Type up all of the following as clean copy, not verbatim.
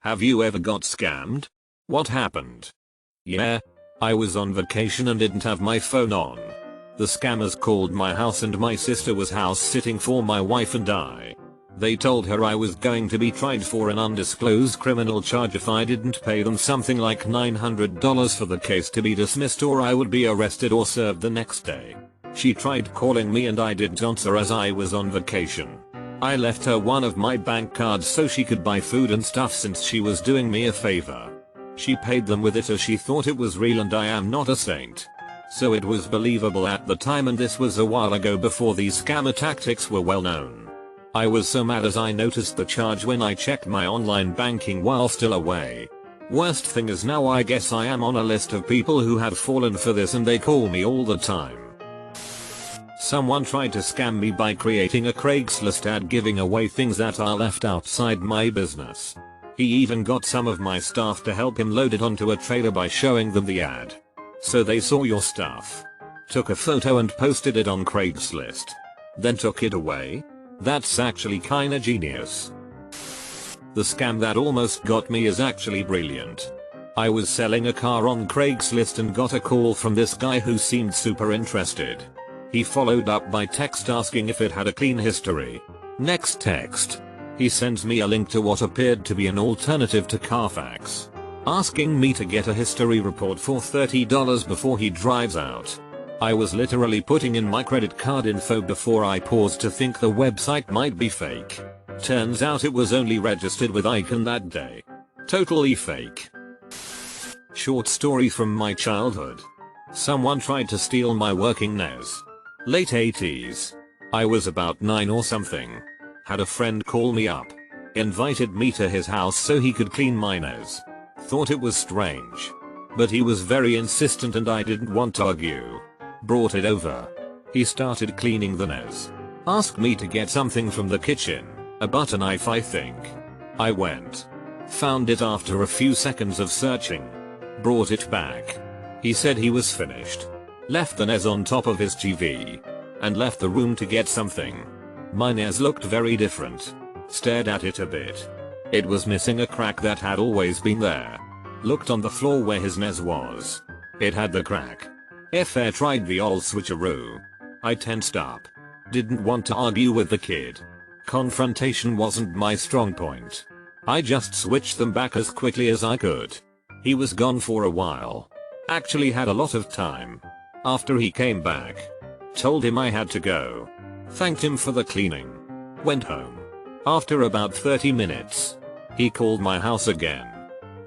Have you ever got scammed? What happened? Yeah. I was on vacation and didn't have my phone on. The scammers called my house and my sister was house sitting for my wife and I. They told her I was going to be tried for an undisclosed criminal charge if I didn't pay them something like $900 for the case to be dismissed, or I would be arrested or served the next day. She tried calling me and I didn't answer as I was on vacation. I left her one of my bank cards so she could buy food and stuff since she was doing me a favor. She paid them with it as she thought it was real, and I am not a saint. So it was believable at the time, and this was a while ago before these scammer tactics were well known. I was so mad as I noticed the charge when I checked my online banking while still away. Worst thing is now I guess I am on a list of people who have fallen for this and they call me all the time. Someone tried to scam me by creating a Craigslist ad giving away things that are left outside my business. He even got some of my staff to help him load it onto a trailer by showing them the ad. So they saw your stuff, took a photo and posted it on Craigslist, then took it away? That's actually kinda genius. The scam that almost got me is actually brilliant. I was selling a car on Craigslist and got a call from this guy who seemed super interested. He followed up by text asking if it had a clean history. Next text. He sends me a link to what appeared to be an alternative to Carfax, asking me to get a history report for $30 before he drives out. I was literally putting in my credit card info before I paused to think the website might be fake. Turns out it was only registered with Icon that day. Totally fake. Short story from my childhood. Someone tried to steal my working NES. Late 80s. I was about 9 or something. Had a friend call me up. Invited me to his house so he could clean my NES. Thought it was strange. But he was very insistent and I didn't want to argue. Brought it over. He started cleaning the NES. Asked me to get something from the kitchen. A butter knife, I think. I went. Found it after a few seconds of searching. Brought it back. He said he was finished. Left the NES on top of his TV. And left the room to get something. My NES looked very different. Stared at it a bit. It was missing a crack that had always been there. Looked on the floor where his NES was. It had the crack. I tried the old switcheroo. I tensed up. Didn't want to argue with the kid. Confrontation wasn't my strong point. I just switched them back as quickly as I could. He was gone for a while. Actually had a lot of time. After he came back. Told him I had to go. Thanked him for the cleaning. Went home. After about 30 minutes. He called my house again.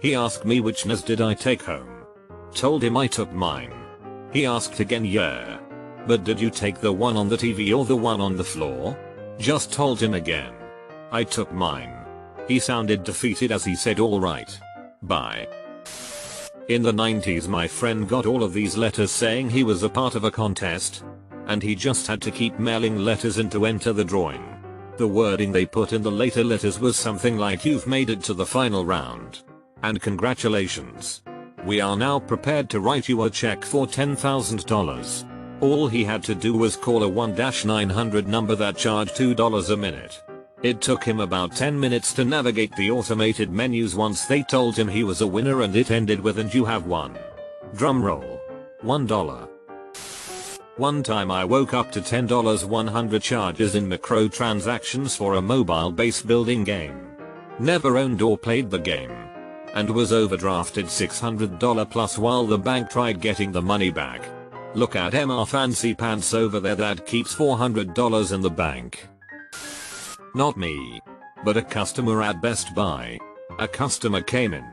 He asked me which NES did I take home. Told him I took mine. He asked again, yeah. But did you take the one on the TV or the one on the floor? Just told him again. I took mine. He sounded defeated as he said alright. Bye. In the 90s my friend got all of these letters saying he was a part of a contest. And he just had to keep mailing letters in to enter the drawing. The wording they put in the later letters was something like, "You've made it to the final round. And congratulations. We are now prepared to write you a check for $10,000. All he had to do was call a 1-900 number that charged $2 a minute. It took him about 10 minutes to navigate the automated menus once they told him he was a winner, and it ended with, "And you have won." Drumroll. $1. One time I woke up to $10 charges in microtransactions for a mobile base building game. Never owned or played the game. And was overdrafted $600 plus while the bank tried getting the money back. Look at MR Fancy Pants over there that keeps $400 in the bank. Not me. But a customer at Best Buy. A customer came in.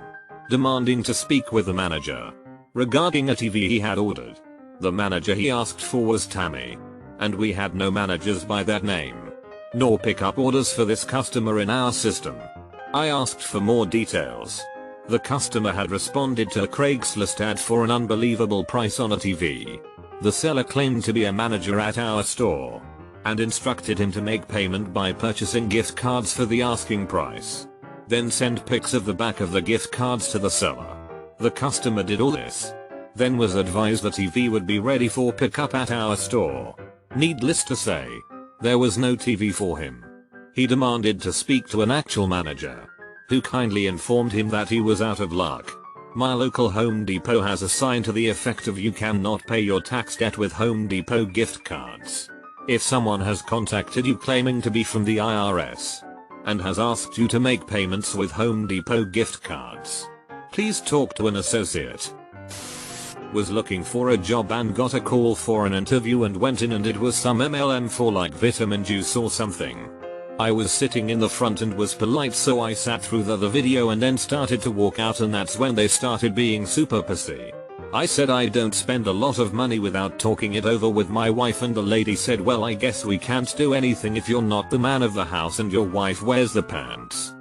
Demanding to speak with the manager. Regarding a TV he had ordered. The manager he asked for was Tammy. And we had no managers by that name. Nor pick up orders for this customer in our system. I asked for more details. The customer had responded to a Craigslist ad for an unbelievable price on a TV. The seller claimed to be a manager at our store. And instructed him to make payment by purchasing gift cards for the asking price. Then send pics of the back of the gift cards to the seller. The customer did all this. Then was advised the TV would be ready for pickup at our store. Needless to say, there was no TV for him. He demanded to speak to an actual manager. who kindly informed him that he was out of luck. My local Home Depot has a sign to the effect of "You cannot pay your tax debt with Home Depot gift cards." If someone has contacted you claiming to be from the IRS and has asked you to make payments with Home Depot gift cards, please talk to an associate. Was looking for a job and got a call for an interview and went in and it was some MLM for like vitamin juice or something. I was sitting in the front and was polite, so I sat through the video and then started to walk out, and that's when they started being super pissy. I said I don't spend a lot of money without talking it over with my wife, and the lady said, "Well, I guess we can't do anything if you're not the man of the house and your wife wears the pants."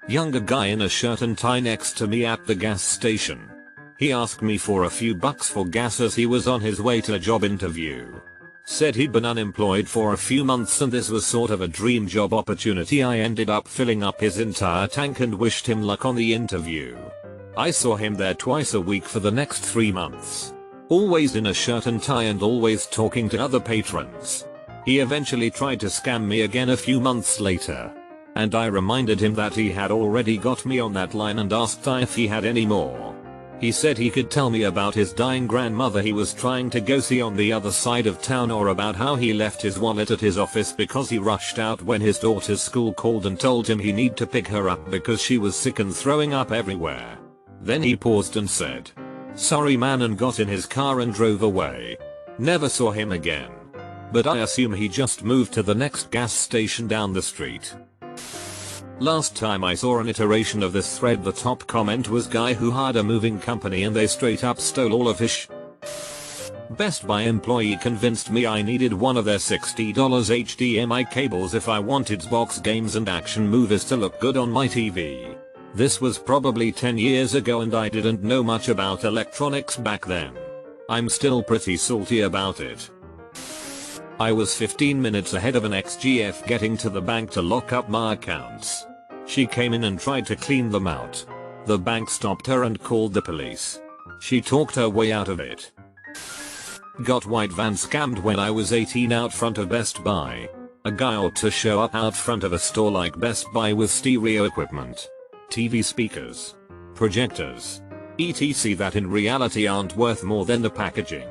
Younger guy in a shirt and tie next to me at the gas station. He asked me for a few bucks for gas as he was on his way to a job interview. Said he'd been unemployed for a few months and this was sort of a dream job opportunity. I ended up filling up his entire tank and wished him luck on the interview. I saw him there twice a week for the next 3 months. Always in a shirt and tie and always talking to other patrons. He eventually tried to scam me again a few months later. And I reminded him that he had already got me on that line and asked if he had any more. He said he could tell me about his dying grandmother he was trying to go see on the other side of town, or about how he left his wallet at his office because he rushed out when his daughter's school called and told him he need to pick her up because she was sick and throwing up everywhere. Then he paused and said, "Sorry man," and got in his car and drove away. Never saw him again. But I assume he just moved to the next gas station down the street. Last time I saw an iteration of this thread, the top comment was guy who hired a moving company and they straight up stole all of his Best Buy employee convinced me I needed one of their $60 HDMI cables if I wanted Xbox games and action movies to look good on my TV. This was probably 10 years ago and I didn't know much about electronics back then. I'm still pretty salty about it. I was 15 minutes ahead of an ex-GF getting to the bank to lock up my accounts. She came in and tried to clean them out. The bank stopped her and called the police. She talked her way out of it. Got white van scammed when I was 18 out front of Best Buy. A guy ought to show up out front of a store like Best Buy with stereo equipment, TV speakers, projectors, etc. that in reality aren't worth more than the packaging.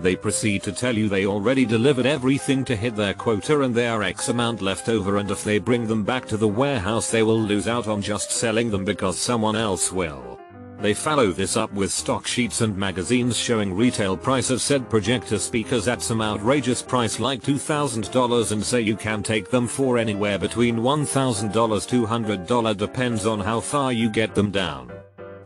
They proceed to tell you they already delivered everything to hit their quota and there are X amount left over, and if they bring them back to the warehouse they will lose out on just selling them because someone else will. They follow this up with stock sheets and magazines showing retail price of said projector speakers at some outrageous price like $2,000 and say you can take them for anywhere between $1,000 $200, depends on how far you get them down.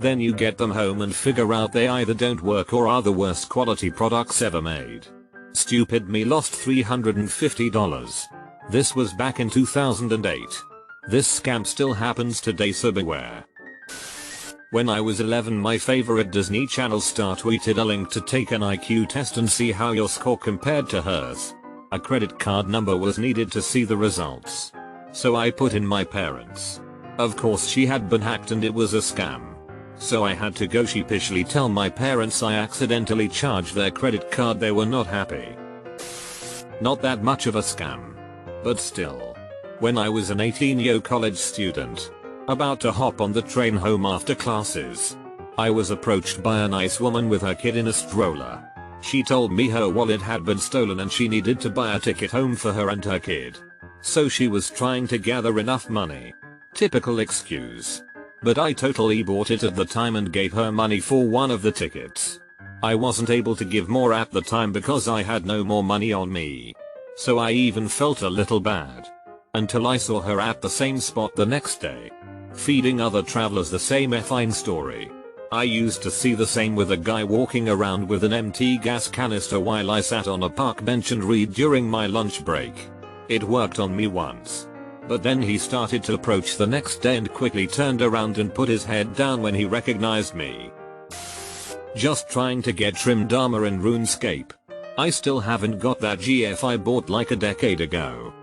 Then you get them home and figure out they either don't work or are the worst quality products ever made. Stupid me lost $350. This was back in 2008. This scam still happens today, so beware. When I was 11, my favorite Disney Channel star tweeted a link to take an IQ test and see how your score compared to hers. A credit card number was needed to see the results. So I put in my parents'. Of course she had been hacked and it was a scam. So I had to go sheepishly tell my parents I accidentally charged their credit card. They were not happy. Not that much of a scam. But still. When I was an 18-year college student, about to hop on the train home after classes, I was approached by a nice woman with her kid in a stroller. She told me her wallet had been stolen and she needed to buy a ticket home for her and her kid. So she was trying to gather enough money. Typical excuse. But I totally bought it at the time and gave her money for one of the tickets. I wasn't able to give more at the time because I had no more money on me. So I even felt a little bad. Until I saw her at the same spot the next day, feeding other travelers the same effing story. I used to see the same with a guy walking around with an empty gas canister while I sat on a park bench and read during my lunch break. It worked on me once. But then he started to approach the next day and quickly turned around and put his head down when he recognized me. Just trying to get trimmed armor in RuneScape. I still haven't got that GF I bought like a decade ago.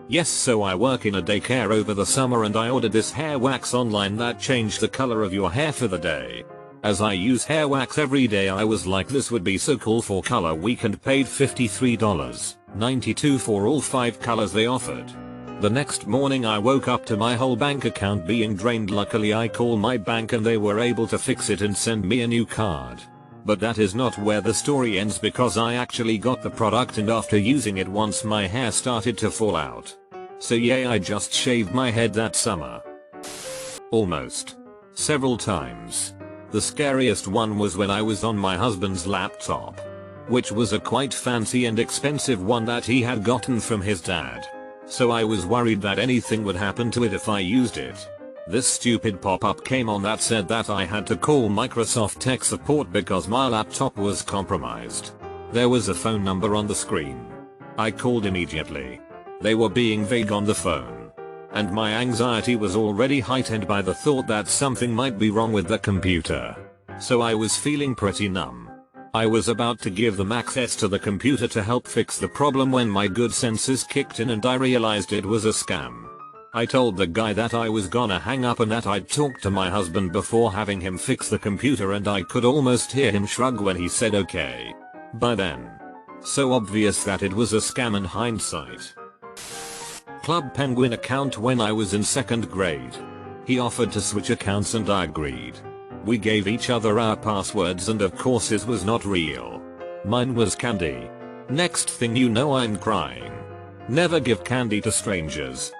Yes, so I work in a daycare over the summer and I ordered this hair wax online that changed the color of your hair for the day. As I use hair wax every day, I was like, this would be so cool for color week, and paid $53.92 for all 5 colors they offered. The next morning I woke up to my whole bank account being drained. Luckily I called my bank and they were able to fix it and send me a new card. But that is not where the story ends, because I actually got the product and after using it once my hair started to fall out. So yeah, I just shaved my head that summer. Almost. Several times. The scariest one was when I was on my husband's laptop, which was a quite fancy and expensive one that he had gotten from his dad. So I was worried that anything would happen to it if I used it. This stupid pop-up came on that said that I had to call Microsoft tech support because my laptop was compromised. There was a phone number on the screen. I called immediately. They were being vague on the phone. And my anxiety was already heightened by the thought that something might be wrong with the computer. So I was feeling pretty numb. I was about to give them access to the computer to help fix the problem when my good senses kicked in and I realized it was a scam. I told the guy that I was gonna hang up and that I'd talk to my husband before having him fix the computer, and I could almost hear him shrug when he said okay. By then. So obvious that it was a scam in hindsight. Club Penguin account when I was in 2nd grade. He offered to switch accounts and I agreed. We gave each other our passwords and of course his was not real. Mine was candy. Next thing you know I'm crying. Never give candy to strangers.